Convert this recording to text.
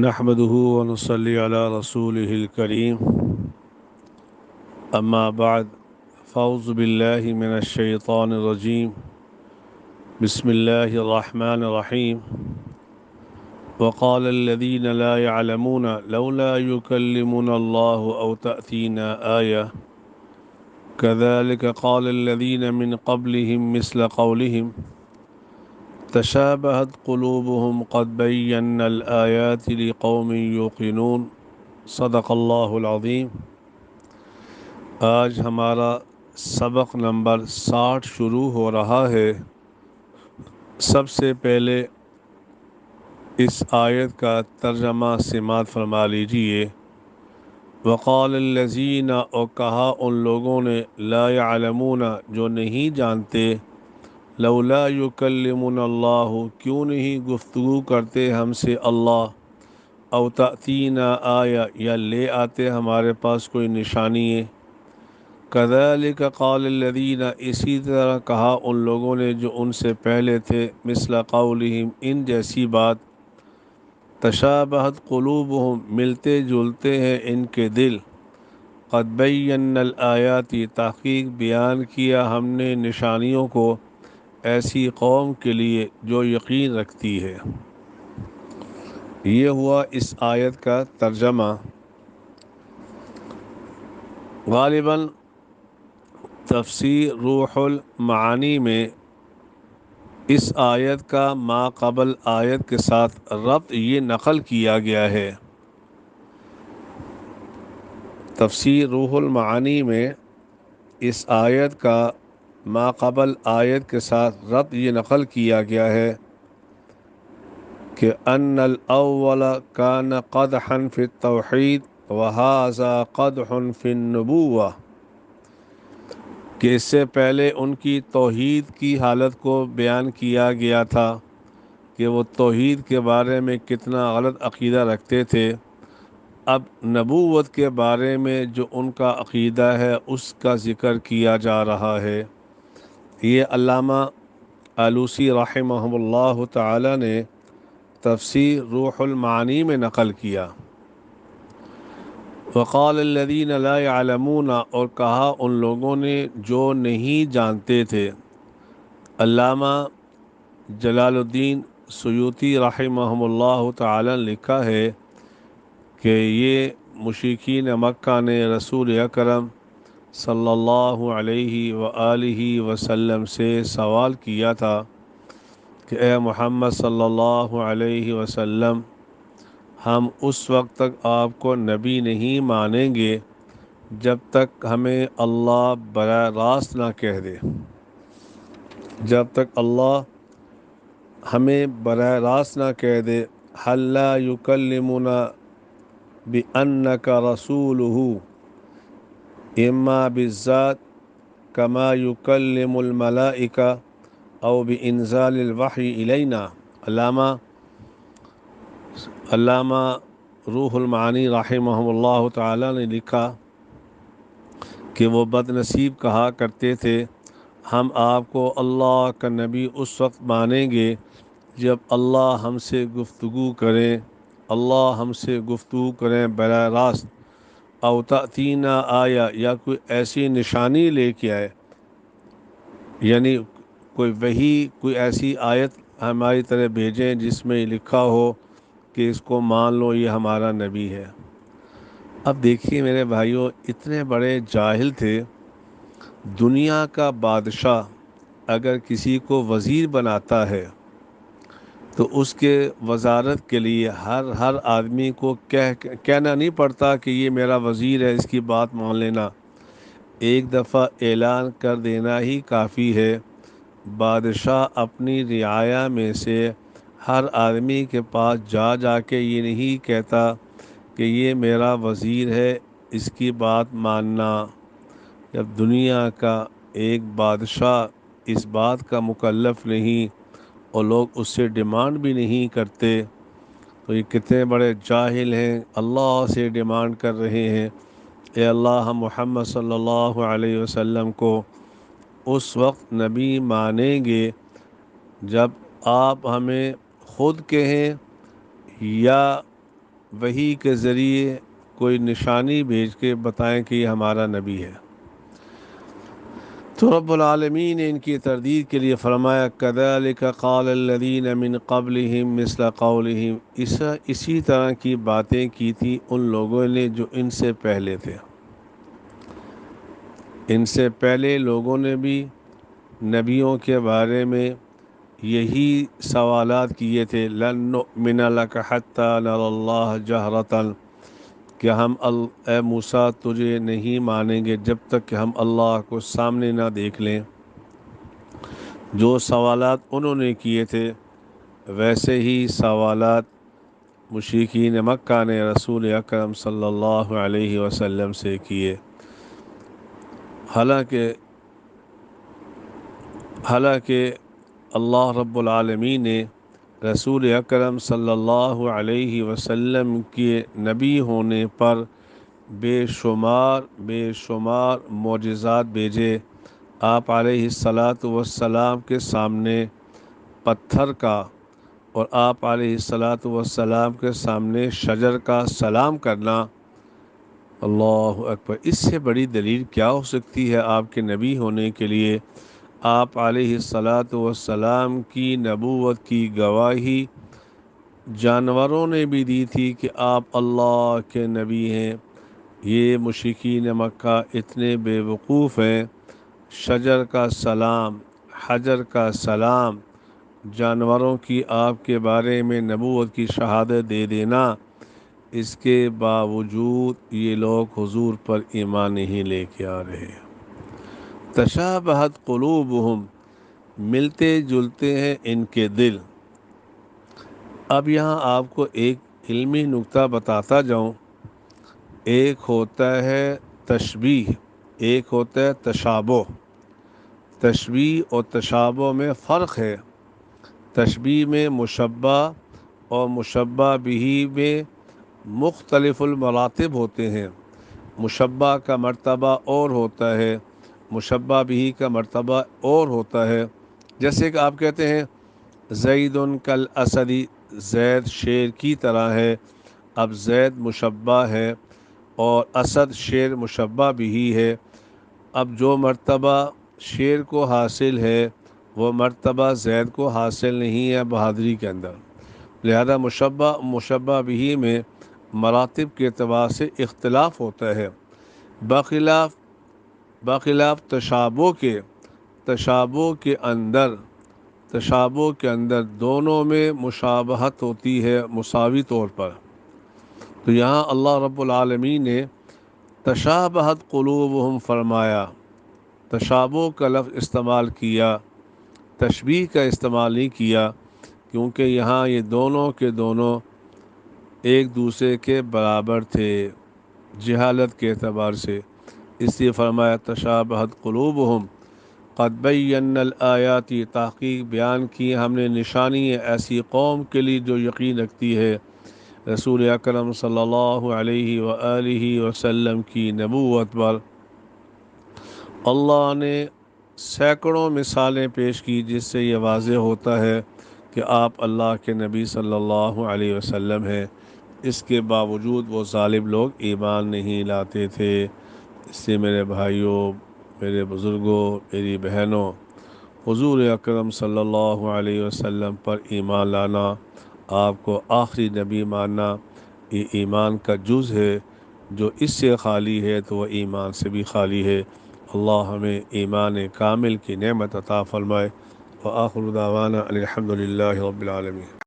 نحمده ونصلي على رسوله الكريم أما بعد فأعوذ بالله من الشيطان الرجيم بسم الله الرحمن الرحيم وقال الذين لا يعلمون لولا يكلمنا الله أو تأتينا آية كذلك قال الذين من قبلهم مثل قولهم تشابهت قلوبهم قد بينا الآيات لقوم يوقنون صدق اللہ العظیم۔ آج ہمارا سبق نمبر 60 شروع ہو رہا ہے۔ سب سے پہلے اس آیت کا ترجمہ سماعت فرما لیجئے۔ وقال الذین، اور کہا ان لوگوں نے، لا يعلمون، جو نہیں جانتے، لولا یکلمنا اللہ، کیوں نہیں گفتگو کرتے ہم سے اللہ، او تأتینا آیا، یا لے آتے ہمارے پاس کوئی نشانی ہے۔ کذالک قال الذین، اسی طرح کہا ان لوگوں نے جو ان سے پہلے تھے، مثل قولہم، ان جیسی بات، تشابہت قلوبہم، ملتے جلتے ہیں ان کے دل، قد بینا الآیات، تحقیق بیان کیا ہم نے نشانیوں کو ایسی قوم کے لیے جو یقین رکھتی ہے۔ یہ ہوا اس آیت کا ترجمہ۔ غالباً تفسیر روح المعانی میں اس آیت کا ما قبل آیت کے ساتھ ربط یہ نقل کیا گیا ہے۔ تفسیر روح المعانی میں اس آیت کا ما قبل آیت کے ساتھ ربط یہ نقل کیا گیا ہے کہ ان الاول کان قدحا فی التوحید وہذا قدح فی النبوہ، کہ اس سے پہلے ان کی توحید کی حالت کو بیان کیا گیا تھا کہ وہ توحید کے بارے میں کتنا غلط عقیدہ رکھتے تھے۔ اب نبوت کے بارے میں جو ان کا عقیدہ ہے اس کا ذکر کیا جا رہا ہے۔ یہ علامہ آلوسی رحمہ اللہ تعالی نے تفسیر روح المعانی میں نقل کیا۔ وقال الذین لا يعلمون، اور کہا ان لوگوں نے جو نہیں جانتے تھے۔ علامہ جلال الدین سیوطی رحمہ اللہ تعالی نے لکھا ہے کہ یہ مشرکین مکہ نے رسول اکرم صلی اللہ علیہ وآلہ وسلم سے سوال کیا تھا کہ اے محمد صلی اللہ علیہ وسلم، ہم اس وقت تک آپ کو نبی نہیں مانیں گے جب تک ہمیں اللہ براہ راست نہ کہہ دے، جب تک اللہ ہمیں براہ راست نہ کہہ دے، حل لا یکلمنا بأنک رسولہ اما بالذات کما یکلم الملائکہ او بانزال الوحی الینا۔ علامہ روح المعانی رحمہ اللہ تعالی نے لکھا کہ وہ بد نصیب کہا کرتے تھے، ہم آپ کو اللہ کا نبی اس وقت مانیں گے جب اللہ ہم سے گفتگو کریں، اللہ ہم سے گفتگو کریں براہ راست، او تأتینا آیا، یا کوئی ایسی نشانی لے کے آئے، یعنی کوئی وحی، کوئی ایسی آیت ہماری طرح بھیجیں جس میں لکھا ہو کہ اس کو مان لو یہ ہمارا نبی ہے۔ اب دیکھیے میرے بھائیوں، اتنے بڑے جاہل تھے۔ دنیا کا بادشاہ اگر کسی کو وزیر بناتا ہے تو اس کے وزارت کے لیے ہر آدمی کو کہنا نہیں پڑتا کہ یہ میرا وزیر ہے، اس کی بات مان لینا۔ ایک دفعہ اعلان کر دینا ہی کافی ہے۔ بادشاہ اپنی رعایا میں سے ہر آدمی کے پاس جا کے یہ نہیں کہتا کہ یہ میرا وزیر ہے، اس کی بات ماننا۔ جب دنیا کا ایک بادشاہ اس بات کا مکلف نہیں اور لوگ اس سے ڈیمانڈ بھی نہیں کرتے تو یہ کتنے بڑے جاہل ہیں۔ اللہ سے ڈیمانڈ کر رہے ہیں، اے اللہ ہم محمد صلی اللہ علیہ وسلم کو اس وقت نبی مانیں گے جب آپ ہمیں خود کہیں یا وحی کے ذریعے کوئی نشانی بھیج کے بتائیں کہ یہ ہمارا نبی ہے۔ تو رب العالمین نے ان کی تردید کے لیے فرمایا کذالک قال الذین من قبلہم مثل قولہم، اسی طرح کی باتیں کی تھی ان لوگوں نے جو ان سے پہلے تھے۔ ان سے پہلے لوگوں نے بھی نبیوں کے بارے میں یہی سوالات کیے تھے، لن نؤمن لک حتی نری اللہ جہرۃ، کہ ہم اے موسیٰ تجھے نہیں مانیں گے جب تک کہ ہم اللہ کو سامنے نہ دیکھ لیں۔ جو سوالات انہوں نے کیے تھے ویسے ہی سوالات مشرکین مکہ نے رسول اکرم صلی اللہ علیہ وسلم سے کیے۔ حالانکہ اللہ رب العالمین نے رسول اکرم صلی اللہ علیہ وسلم کے نبی ہونے پر بے شمار معجزات بھیجے۔ آپ علیہ الصلاۃ والسلام کے سامنے پتھر کا اور آپ علیہ الصلاۃ والسلام کے سامنے شجر کا سلام کرنا، اللہ اکبر، اس سے بڑی دلیل کیا ہو سکتی ہے آپ کے نبی ہونے کے لیے؟ آپ علیہ الصلاۃ والسلام کی نبوت کی گواہی جانوروں نے بھی دی تھی کہ آپ اللہ کے نبی ہیں۔ یہ مشرکین مکہ اتنے بے وقوف ہیں، شجر کا سلام، حجر کا سلام، جانوروں کی آپ کے بارے میں نبوت کی شہادت دے دینا، اس کے باوجود یہ لوگ حضور پر ایمان نہیں لے کے آ رہے۔ تشابہت قلوبہم، ملتے جلتے ہیں ان کے دل۔ اب یہاں آپ کو ایک علمی نکتہ بتاتا جاؤں۔ ایک ہوتا ہے تشبیہ، ایک ہوتا ہے تشابہ۔ تشبیہ اور تشابہ میں فرق ہے۔ تشبیہ میں مشبہ اور مشبہ بہ میں مختلف المراتب ہوتے ہیں۔ مشبہ کا مرتبہ اور ہوتا ہے، مشبہ بہ کا مرتبہ اور ہوتا ہے۔ جیسے کہ آپ کہتے ہیں زید کالاسد، زید شیر کی طرح ہے۔ اب زید مشبہ ہے اور اسد شیر مشبہ بہ ہے۔ اب جو مرتبہ شیر کو حاصل ہے وہ مرتبہ زید کو حاصل نہیں ہے بہادری کے اندر، لہذا مشبہ بہ میں مراتب کے اعتبار سے اختلاف ہوتا ہے، بخلاف تشابہ کے اندر دونوں میں مشابہت ہوتی ہے مساوی طور پر۔ تو یہاں اللہ رب العالمین نے تشابہت قلوبہم فرمایا، تشابہ کا لفظ استعمال کیا، تشبیہ کا استعمال نہیں کیا، کیونکہ یہاں یہ دونوں کے دونوں ایک دوسرے کے برابر تھے جہالت کے اعتبار سے، اس لیے فرمایا تشابہت قلوبہم قد بینا الآیات، تحقیق بیان کی ہم نے نشانی ہے ایسی قوم کے لیے جو یقین رکھتی ہے رسول اکرم صلی اللہ علیہ وآلہ وسلم کی نبوت پر۔ اللہ نے سینکڑوں مثالیں پیش کی جس سے یہ واضح ہوتا ہے کہ آپ اللہ کے نبی صلی اللہ علیہ وسلم ہیں، اس کے باوجود وہ ظالم لوگ ایمان نہیں لاتے تھے۔ اس سے میرے بھائیوں، میرے بزرگوں، میری بہنوں، حضور اکرم صلی اللہ علیہ وسلم پر ایمان لانا، آپ کو آخری نبی ماننا، یہ ایمان کا جز ہے۔ جو اس سے خالی ہے تو وہ ایمان سے بھی خالی ہے۔ اللہ ہمیں ایمان کامل کی نعمت عطا فرمائے۔ وآخر دعوانا الحمد للہ رب العالمین۔